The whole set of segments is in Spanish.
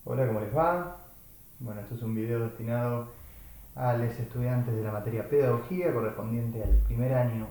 Hola, ¿cómo les va? Bueno, esto es un video destinado a los estudiantes de la materia Pedagogía, correspondiente al primer año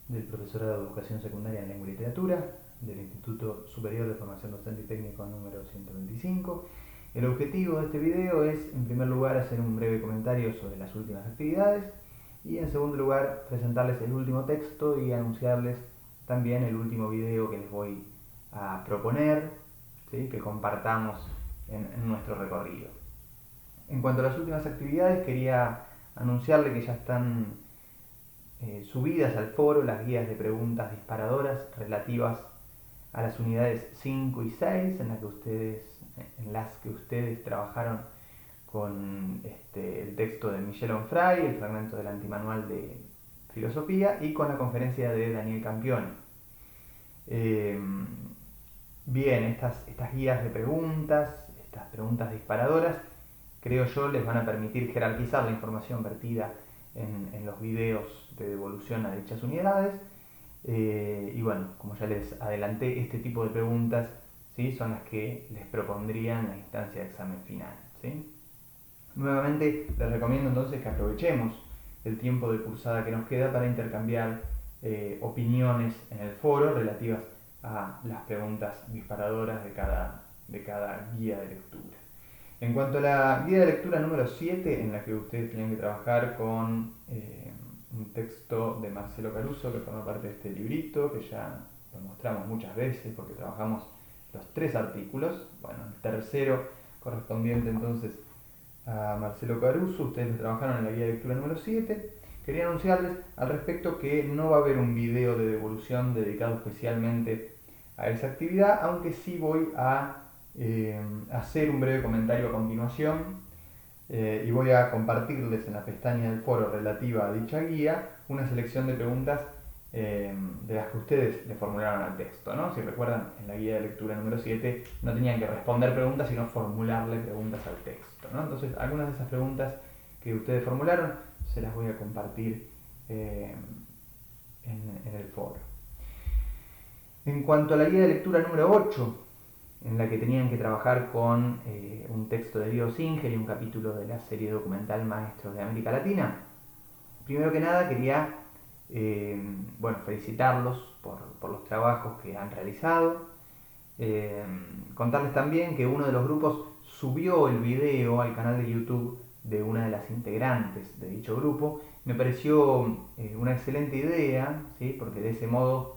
del profesorado de Educación Secundaria en Lengua y Literatura del Instituto Superior de Formación Docente y Técnico número 125. El objetivo de este video es, en primer lugar, hacer un breve comentario sobre las últimas actividades y, en segundo lugar, presentarles el último texto y anunciarles también el último video que les voy a proponer, ¿sí?, que compartamos en nuestro recorrido. En cuanto a las últimas actividades, quería anunciarle que ya están subidas al foro las guías de preguntas disparadoras relativas a las unidades 5 y 6 en las que ustedes trabajaron con el texto de Michel Onfray, el fragmento del antimanual de filosofía y con la conferencia de Daniel Campioni. Bien, estas guías de preguntas, estas preguntas disparadoras, creo yo, les van a permitir jerarquizar la información vertida en los videos de devolución a dichas unidades. Y bueno, como ya les adelanté, este tipo de preguntas, ¿sí?, son las que les propondrían la instancia de examen final, ¿sí? Nuevamente les recomiendo entonces que aprovechemos el tiempo de cursada que nos queda para intercambiar opiniones en el foro relativas a las preguntas disparadoras de cada guía de lectura. En cuanto a la guía de lectura número 7, en la que ustedes tienen que trabajar con un texto de Marcelo Caruso, que forma parte de este librito, que ya lo mostramos muchas veces porque trabajamos los 3 artículos. Bueno, el tercero, correspondiente entonces a Marcelo Caruso, ustedes trabajaron en la guía de lectura número 7. Quería anunciarles al respecto que no va a haber un video de devolución dedicado especialmente a esa actividad, aunque sí voy a hacer un breve comentario a continuación y voy a compartirles en la pestaña del foro relativa a dicha guía una selección de preguntas de las que ustedes le formularon al texto, ¿no? Si recuerdan, en la guía de lectura número 7 no tenían que responder preguntas, sino formularle preguntas al texto, ¿no? Entonces, algunas de esas preguntas que ustedes formularon se las voy a compartir en el foro. En cuanto a la guía de lectura número 8, en la que tenían que trabajar con un texto de Diego Singer y un capítulo de la serie documental Maestros de América Latina, primero que nada quería felicitarlos por los trabajos que han realizado, contarles también que uno de los grupos subió el video al canal de YouTube de una de las integrantes de dicho grupo. Me pareció una excelente idea, ¿sí?, porque de ese modo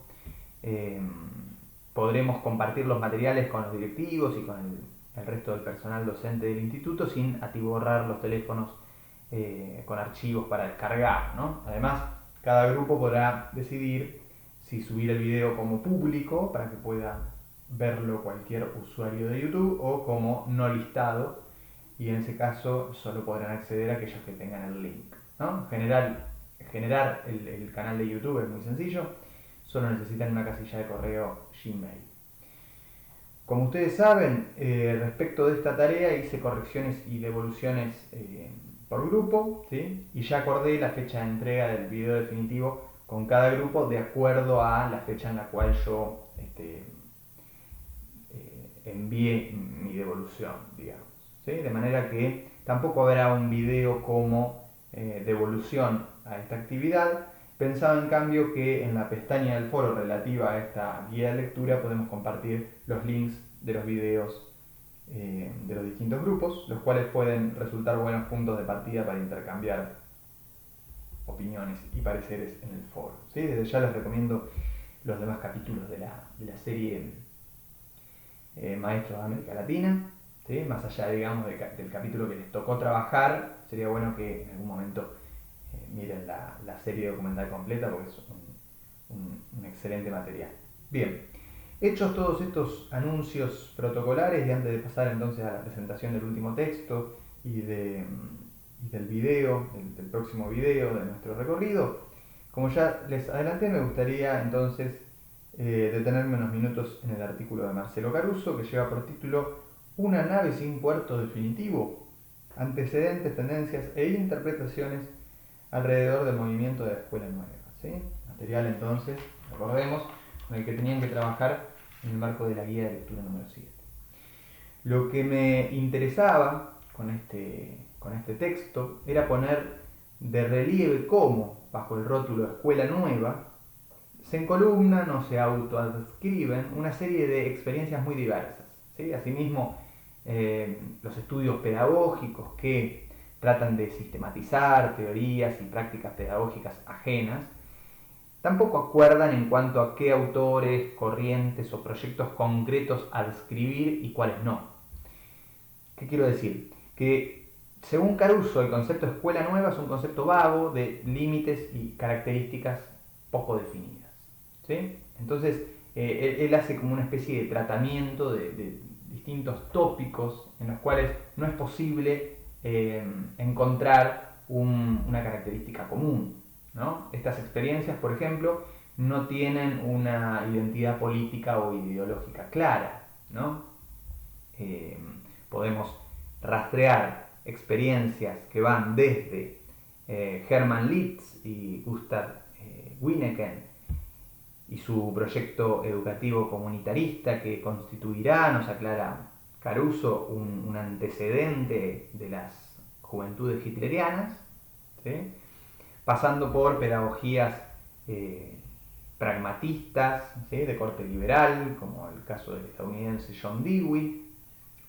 podremos compartir los materiales con los directivos y con el resto del personal docente del instituto sin atiborrar los teléfonos con archivos para descargar, ¿no? Además, cada grupo podrá decidir si subir el video como público para que pueda verlo cualquier usuario de YouTube o como no listado, y en ese caso solo podrán acceder a aquellos que tengan el link, ¿no? Generar el canal de YouTube es muy sencillo, solo necesitan una casilla de correo Gmail. Como ustedes saben, respecto de esta tarea hice correcciones y devoluciones por grupo, ¿sí?, y ya acordé la fecha de entrega del video definitivo con cada grupo de acuerdo a la fecha en la cual yo envié mi devolución, digamos, ¿sí? De manera que tampoco habrá un video como devolución a esta actividad. Pensaba en cambio que en la pestaña del foro relativa a esta guía de lectura podemos compartir los links de los videos de los distintos grupos, los cuales pueden resultar buenos puntos de partida para intercambiar opiniones y pareceres en el foro, ¿sí? Desde ya les recomiendo los demás capítulos de la serie Maestros de América Latina, ¿sí? Más allá, digamos, del capítulo que les tocó trabajar, sería bueno que en algún momento miren la serie documental completa porque es un excelente material. Bien, hechos todos estos anuncios protocolares y antes de pasar entonces a la presentación del último texto y del video, del próximo video de nuestro recorrido, como ya les adelanté, me gustaría entonces detenerme unos minutos en el artículo de Marcelo Caruso que lleva por título Una nave sin puerto definitivo, antecedentes, tendencias e interpretaciones alrededor del movimiento de la escuela nueva, ¿sí? Material entonces, recordemos, con el que tenían que trabajar en el marco de la guía de lectura número 7. Lo que me interesaba con este texto era poner de relieve cómo, bajo el rótulo Escuela Nueva, se encolumnan o se autoadscriben una serie de experiencias muy diversas, ¿sí? Asimismo, los estudios pedagógicos que tratan de sistematizar teorías y prácticas pedagógicas ajenas, tampoco acuerdan en cuanto a qué autores, corrientes o proyectos concretos adscribir y cuáles no. ¿Qué quiero decir? Que según Caruso, el concepto de escuela nueva es un concepto vago de límites y características poco definidas, ¿sí? Entonces, él hace como una especie de tratamiento de distintos tópicos en los cuales no es posible encontrar una característica común, ¿no? Estas experiencias, por ejemplo, no tienen una identidad política o ideológica clara, ¿no? Podemos rastrear experiencias que van desde Hermann Litz y Gustav Winneken y su proyecto educativo comunitarista que constituirá, nos aclara Caruso, un antecedente de las juventudes hitlerianas, ¿sí? Pasando por pedagogías pragmatistas, ¿sí? De corte liberal, como el caso del estadounidense John Dewey,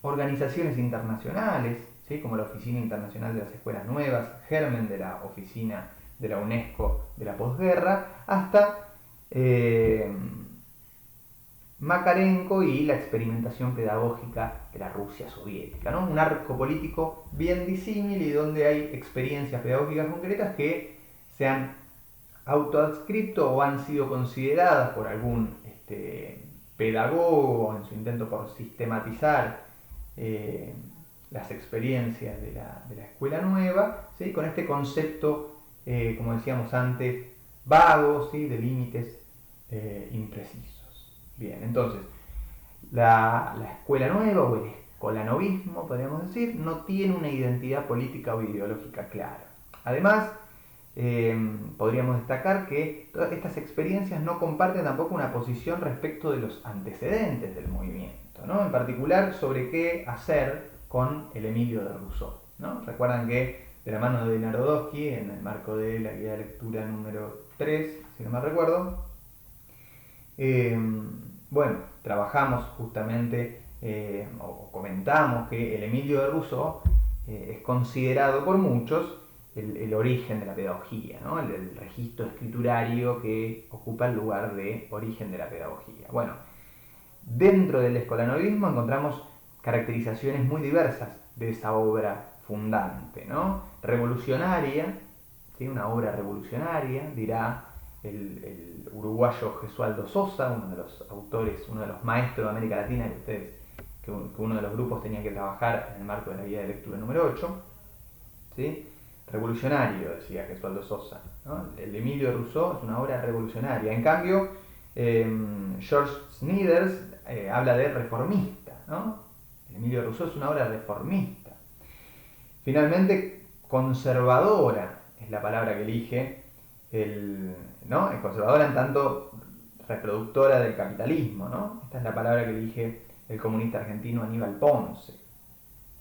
organizaciones internacionales, ¿sí? Como la Oficina Internacional de las Escuelas Nuevas, germen de la Oficina de la UNESCO de la posguerra, hasta Makarenko y la experimentación pedagógica de la Rusia soviética, ¿no? Un arco político bien disímil y donde hay experiencias pedagógicas concretas que se han autoadscripto o han sido consideradas por algún pedagogo en su intento por sistematizar las experiencias de la escuela nueva, ¿sí? Con este concepto, como decíamos antes, vago, ¿sí? De límites imprecisos. Bien, entonces, la escuela nueva o el escolanovismo, podríamos decir, no tiene una identidad política o ideológica clara. Además, podríamos destacar que todas estas experiencias no comparten tampoco una posición respecto de los antecedentes del movimiento, ¿no? En particular sobre qué hacer con el Emilio de Rousseau, ¿no? Recuerdan que de la mano de Narodowski, en el marco de la guía de lectura número 3, si no me recuerdo, bueno, trabajamos justamente o comentamos que el Emilio de Rousseau es considerado por muchos el origen de la pedagogía, ¿no? El registro escriturario que ocupa el lugar de origen de la pedagogía. Bueno, dentro del escolanovismo encontramos caracterizaciones muy diversas de esa obra fundante, ¿no? Revolucionaria, ¿sí? Una obra revolucionaria, dirá el uruguayo Gesualdo Sosa, uno de los autores, uno de los maestros de América Latina que uno de los grupos tenía que trabajar en el marco de la guía de lectura número 8, ¿sí? Revolucionario, decía Gesualdo Sosa, ¿no? El Emilio de Rousseau es una obra revolucionaria. En cambio, George Snyders habla de reformista, ¿no? El Emilio de Rousseau es una obra reformista. Finalmente, conservadora es la palabra que elige ¿no? El conservadora en tanto reproductora del capitalismo, ¿no? Esta es la palabra que elige el comunista argentino Aníbal Ponce.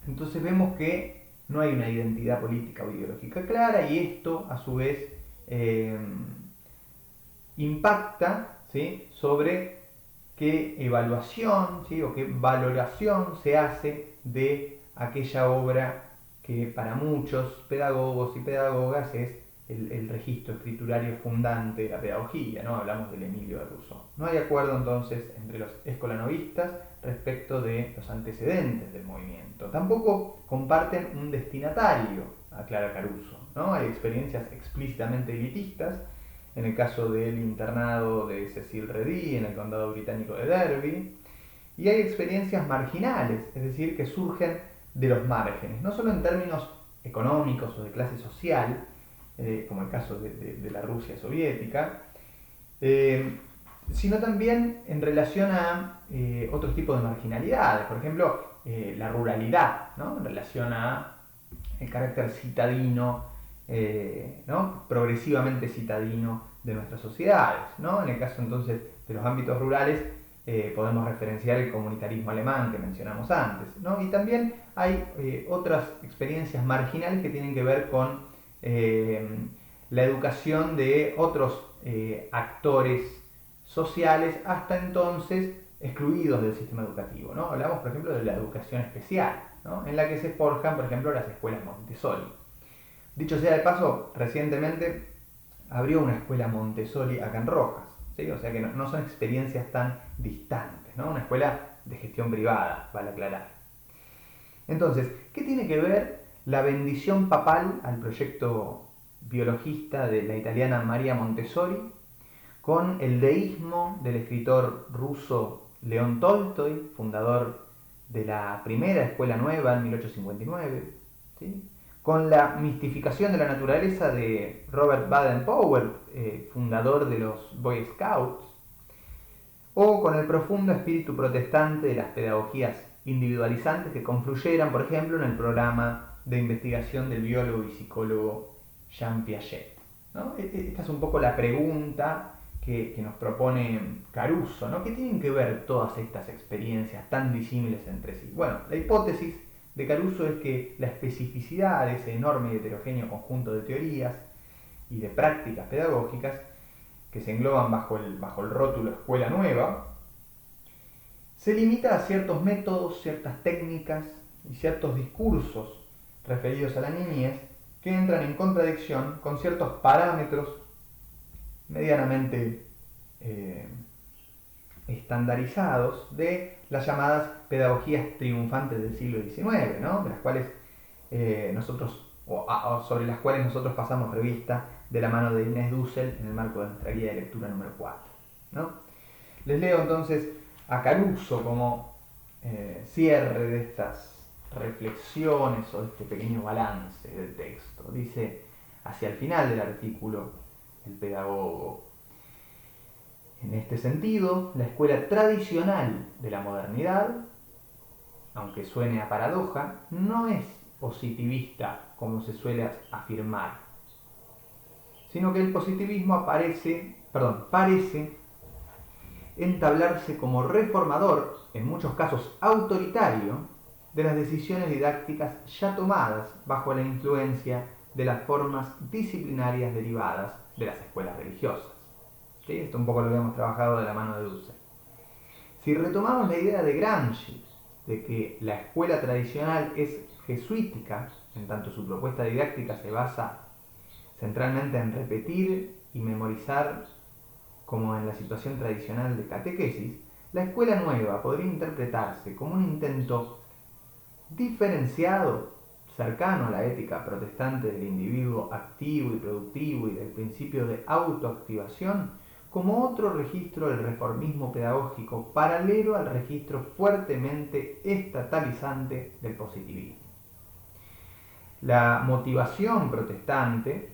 Entonces vemos que no hay una identidad política o ideológica clara y esto a su vez impacta, ¿sí? Sobre qué evaluación, ¿sí? O qué valoración se hace de aquella obra que para muchos pedagogos y pedagogas es el registro escriturario fundante de la pedagogía, ¿no? Hablamos del Emilio de Rousseau. No hay acuerdo entonces entre los escolanovistas respecto de los antecedentes del movimiento. Tampoco comparten un destinatario, aclara Caruso, ¿no? Hay experiencias explícitamente elitistas, en el caso del internado de Cecil Redi en el condado británico de Derby, y hay experiencias marginales, es decir, que surgen de los márgenes, no solo en términos económicos o de clase social, como el caso de la Rusia soviética, sino también en relación a otros tipos de marginalidades, por ejemplo, la ruralidad, ¿no? En relación a el carácter citadino, ¿no? Progresivamente citadino de nuestras sociedades, ¿no? En el caso entonces de los ámbitos rurales, podemos referenciar el comunitarismo alemán que mencionamos antes, ¿no? Y también hay otras experiencias marginales que tienen que ver con la educación de otros actores sociales hasta entonces excluidos del sistema educativo, ¿no? Hablamos, por ejemplo, de la educación especial, ¿no? En la que se forjan, por ejemplo, las escuelas Montessori. Dicho sea de paso, recientemente abrió una escuela Montessori acá en Rojas, ¿sí? O sea que no son experiencias tan distantes, ¿no? Una escuela de gestión privada, vale aclarar. Entonces, ¿qué tiene que ver la bendición papal al proyecto biologista de la italiana Maria Montessori con el deísmo del escritor ruso León Tolstoy, fundador de la primera escuela nueva en 1859, ¿sí? Con la mistificación de la naturaleza de Robert Baden-Powell, fundador de los Boy Scouts, o con el profundo espíritu protestante de las pedagogías individualizantes que confluyeran, por ejemplo, en el programa de investigación del biólogo y psicólogo Jean Piaget, ¿no? Esta es un poco la pregunta que nos propone Caruso, ¿no? ¿Qué tienen que ver todas estas experiencias tan disímiles entre sí? Bueno, la hipótesis de Caruso es que la especificidad de ese enorme y heterogéneo conjunto de teorías y de prácticas pedagógicas que se engloban bajo el rótulo Escuela Nueva, se limita a ciertos métodos, ciertas técnicas y ciertos discursos referidos a la niñez que entran en contradicción con ciertos parámetros medianamente estandarizados de las llamadas pedagogías triunfantes del siglo XIX, ¿no? De las cuales sobre las cuales nosotros pasamos revista de la mano de Inés Dussel en el marco de nuestra guía de lectura número 4, ¿no? Les leo entonces a Caruso como cierre de estas reflexiones o de este pequeño balance del texto. Dice hacia el final del artículo el pedagogo: en este sentido, la escuela tradicional de la modernidad, aunque suene a paradoja, no es positivista como se suele afirmar, sino que el positivismo parece entablarse como reformador, en muchos casos autoritario, de las decisiones didácticas ya tomadas bajo la influencia de las formas disciplinarias derivadas de las escuelas religiosas. ¿Sí? Esto un poco lo habíamos trabajado de la mano de Dussel. Si retomamos la idea de Gramsci de que la escuela tradicional es jesuítica, en tanto su propuesta didáctica se basa centralmente en repetir y memorizar como en la situación tradicional de catequesis, la escuela nueva podría interpretarse como un intento diferenciado, cercano a la ética protestante del individuo activo y productivo y del principio de autoactivación, como otro registro del reformismo pedagógico paralelo al registro fuertemente estatalizante del positivismo. La motivación protestante,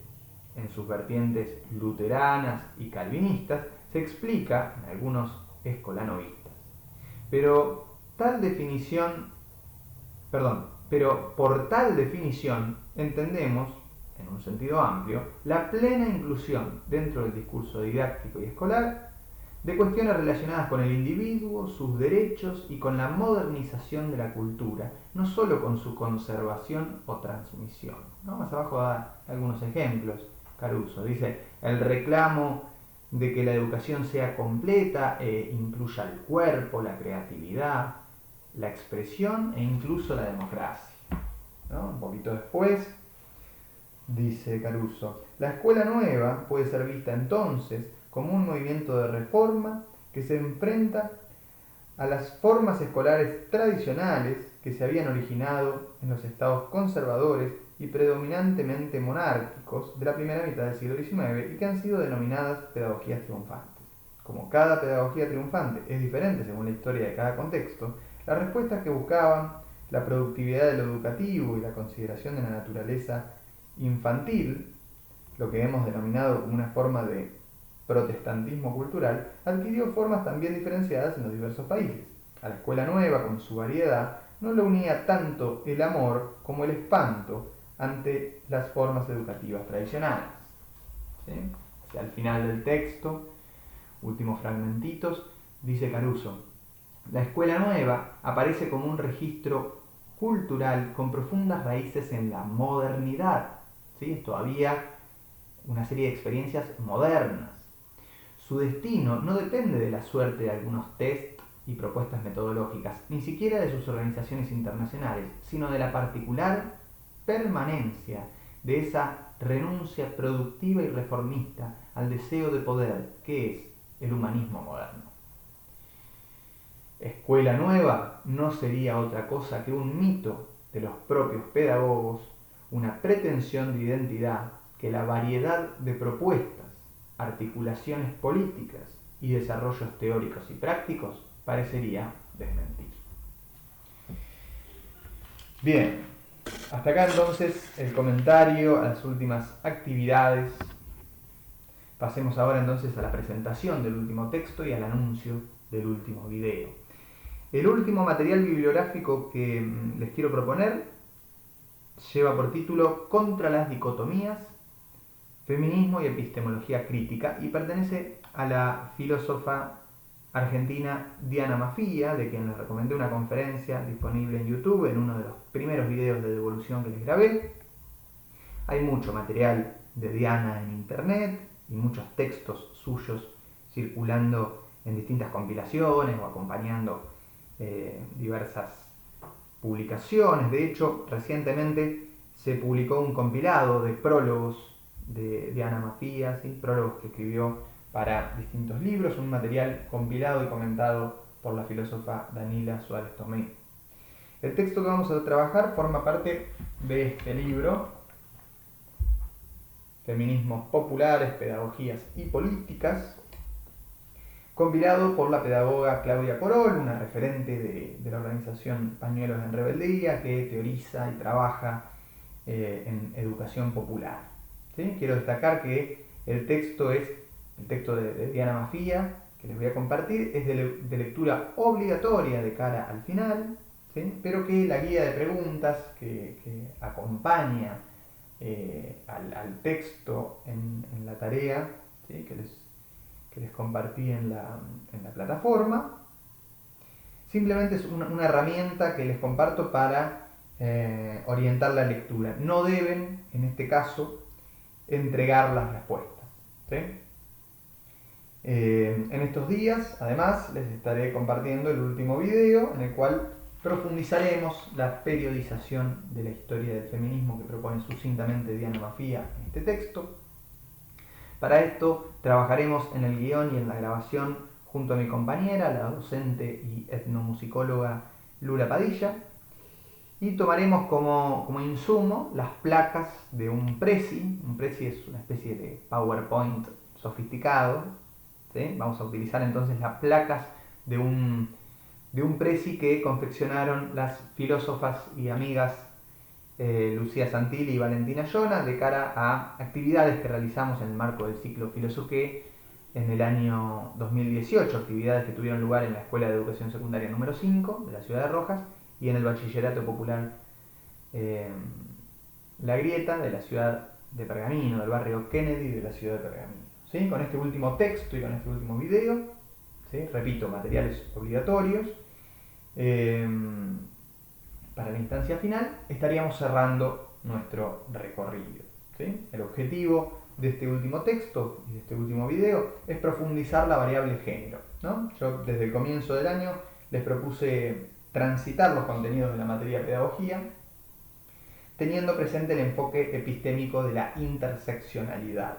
en sus vertientes luteranas y calvinistas, se explica en algunos escolanovistas. Pero por tal definición entendemos, en un sentido amplio, la plena inclusión dentro del discurso didáctico y escolar de cuestiones relacionadas con el individuo, sus derechos y con la modernización de la cultura, no solo con su conservación o transmisión, ¿no? Más abajo da algunos ejemplos Caruso. Dice: el reclamo de que la educación sea completa e incluya el cuerpo, la creatividad, la expresión e incluso la democracia, ¿no? Un poquito después dice Caruso: la escuela nueva puede ser vista entonces como un movimiento de reforma que se enfrenta a las formas escolares tradicionales que se habían originado en los estados conservadores y predominantemente monárquicos de la primera mitad del siglo XIX y que han sido denominadas pedagogías triunfantes. Como cada pedagogía triunfante es diferente según la historia de cada contexto, las respuestas que buscaban la productividad de lo educativo y la consideración de la naturaleza infantil, lo que hemos denominado como una forma de protestantismo cultural, adquirió formas también diferenciadas en los diversos países. A la escuela nueva, con su variedad, no lo unía tanto el amor como el espanto ante las formas educativas tradicionales. ¿Sí? Hacia el final del texto, últimos fragmentitos, dice Caruso, la escuela nueva aparece como un registro cultural con profundas raíces en la modernidad. ¿Sí? Es todavía una serie de experiencias modernas. Su destino no depende de la suerte de algunos test y propuestas metodológicas, ni siquiera de sus organizaciones internacionales, sino de la particular permanencia de esa renuncia productiva y reformista al deseo de poder, que es el humanismo moderno. Escuela nueva no sería otra cosa que un mito de los propios pedagogos, una pretensión de identidad que la variedad de propuestas, articulaciones políticas y desarrollos teóricos y prácticos parecería desmentir. Bien, hasta acá entonces el comentario a las últimas actividades. Pasemos ahora entonces a la presentación del último texto y al anuncio del último video. El último material bibliográfico que les quiero proponer lleva por título Contra las dicotomías, feminismo y epistemología crítica y pertenece a la filósofa argentina Diana Mafia, de quien les recomendé una conferencia disponible en YouTube en uno de los primeros videos de devolución que les grabé. Hay mucho material de Diana en internet y muchos textos suyos circulando en distintas compilaciones o acompañando diversas publicaciones. De hecho, recientemente se publicó un compilado de prólogos de Diana Mafia, ¿sí? Prólogos que escribió para distintos libros, un material compilado y comentado por la filósofa Danila Suárez Tomé. El texto que vamos a trabajar forma parte de este libro, Feminismos populares, pedagogías y políticas, compilado por la pedagoga Claudia Corol, una referente de la organización Pañuelos en Rebeldía, que teoriza y trabaja en educación popular. ¿Sí? Quiero destacar que el texto de Diana Mafia, que les voy a compartir, es de lectura obligatoria de cara al final, ¿sí? Pero que la guía de preguntas que acompaña al texto en la tarea, ¿sí? que les compartí en la plataforma, simplemente es una herramienta que les comparto para orientar la lectura. No deben, en este caso, entregar las respuestas. ¿Sí? En estos días, además, les estaré compartiendo el último video en el cual profundizaremos la periodización de la historia del feminismo que propone sucintamente Diana Mafia en este texto. Para esto trabajaremos en el guión y en la grabación junto a mi compañera, la docente y etnomusicóloga Lula Padilla, y tomaremos como insumo las placas de un Prezi. Un Prezi es una especie de PowerPoint sofisticado, ¿sí? Vamos a utilizar entonces las placas de un Prezi que confeccionaron las filósofas y amigas Lucía Santilli y Valentina Llona de cara a actividades que realizamos en el marco del ciclo Filosoqué en el año 2018, actividades que tuvieron lugar en la Escuela de Educación Secundaria número 5 de la ciudad de Rojas y en el Bachillerato Popular La Grieta de la ciudad de Pergamino, del barrio Kennedy de la ciudad de Pergamino. ¿Sí? Con este último texto y con este último video, ¿sí? Repito, materiales obligatorios. Para la instancia final estaríamos cerrando nuestro recorrido. ¿Sí? El objetivo de este último texto y de este último video es profundizar la variable género, ¿no? Yo desde el comienzo del año les propuse transitar los contenidos de la materia pedagogía teniendo presente el enfoque epistémico de la interseccionalidad,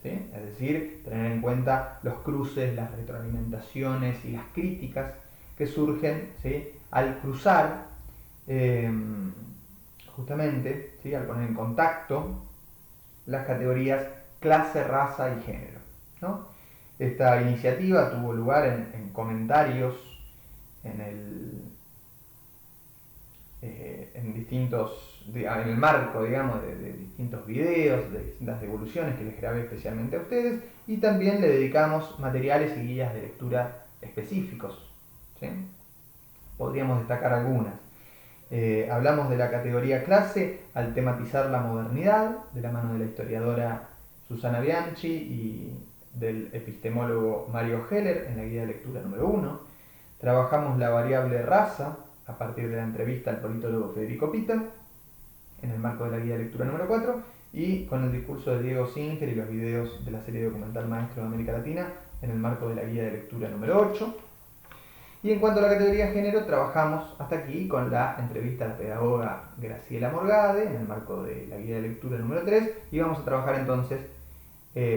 ¿sí? Es decir, tener en cuenta los cruces, las retroalimentaciones y las críticas que surgen, ¿sí? Al cruzar justamente, ¿sí? Al poner en contacto las categorías clase, raza y género, ¿no? Esta iniciativa tuvo lugar en comentarios en el marco, digamos, de distintos videos, de distintas devoluciones que les grabé especialmente a ustedes, y también le dedicamos materiales y guías de lectura específicos, ¿sí? Podríamos destacar algunas. Hablamos de la categoría clase al tematizar la modernidad, de la mano de la historiadora Susana Bianchi y del epistemólogo Mario Heller en la guía de lectura número 1. Trabajamos la variable raza a partir de la entrevista al politólogo Federico Pita en el marco de la guía de lectura número 4 y con el discurso de Diego Singer y los videos de la serie documental Maestro de América Latina en el marco de la guía de lectura número 8. Y en cuanto a la categoría género, trabajamos hasta aquí con la entrevista a la pedagoga Graciela Morgade en el marco de la guía de lectura número 3 y vamos a trabajar entonces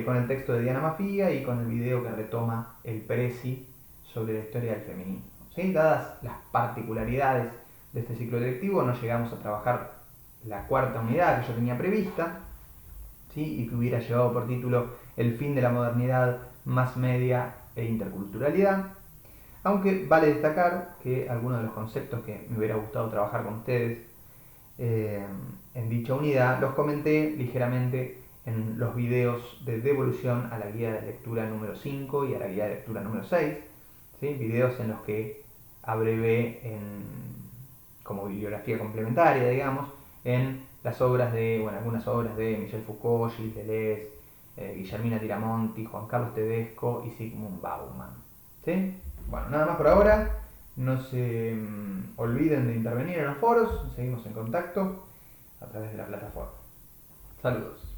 con el texto de Diana Mafía y con el video que retoma el Prezi sobre la historia del feminismo. ¿Sí? Dadas las particularidades de este ciclo lectivo, no llegamos a trabajar la cuarta unidad que yo tenía prevista, ¿sí? Y que hubiera llevado por título El fin de la modernidad, más media e interculturalidad. Aunque vale destacar que algunos de los conceptos que me hubiera gustado trabajar con ustedes en dicha unidad los comenté ligeramente en los videos de devolución a la guía de lectura número 5 y a la guía de lectura número 6, ¿sí? Videos en los que abrevé como bibliografía complementaria, digamos, en las obras de, bueno, algunas obras de Michel Foucault, Gilles Deleuze, Guillermina Tiramonti, Juan Carlos Tedesco y Zygmunt Bauman, ¿sí? Bueno, nada más por ahora. No se olviden de intervenir en los foros. Seguimos en contacto a través de la plataforma. Saludos.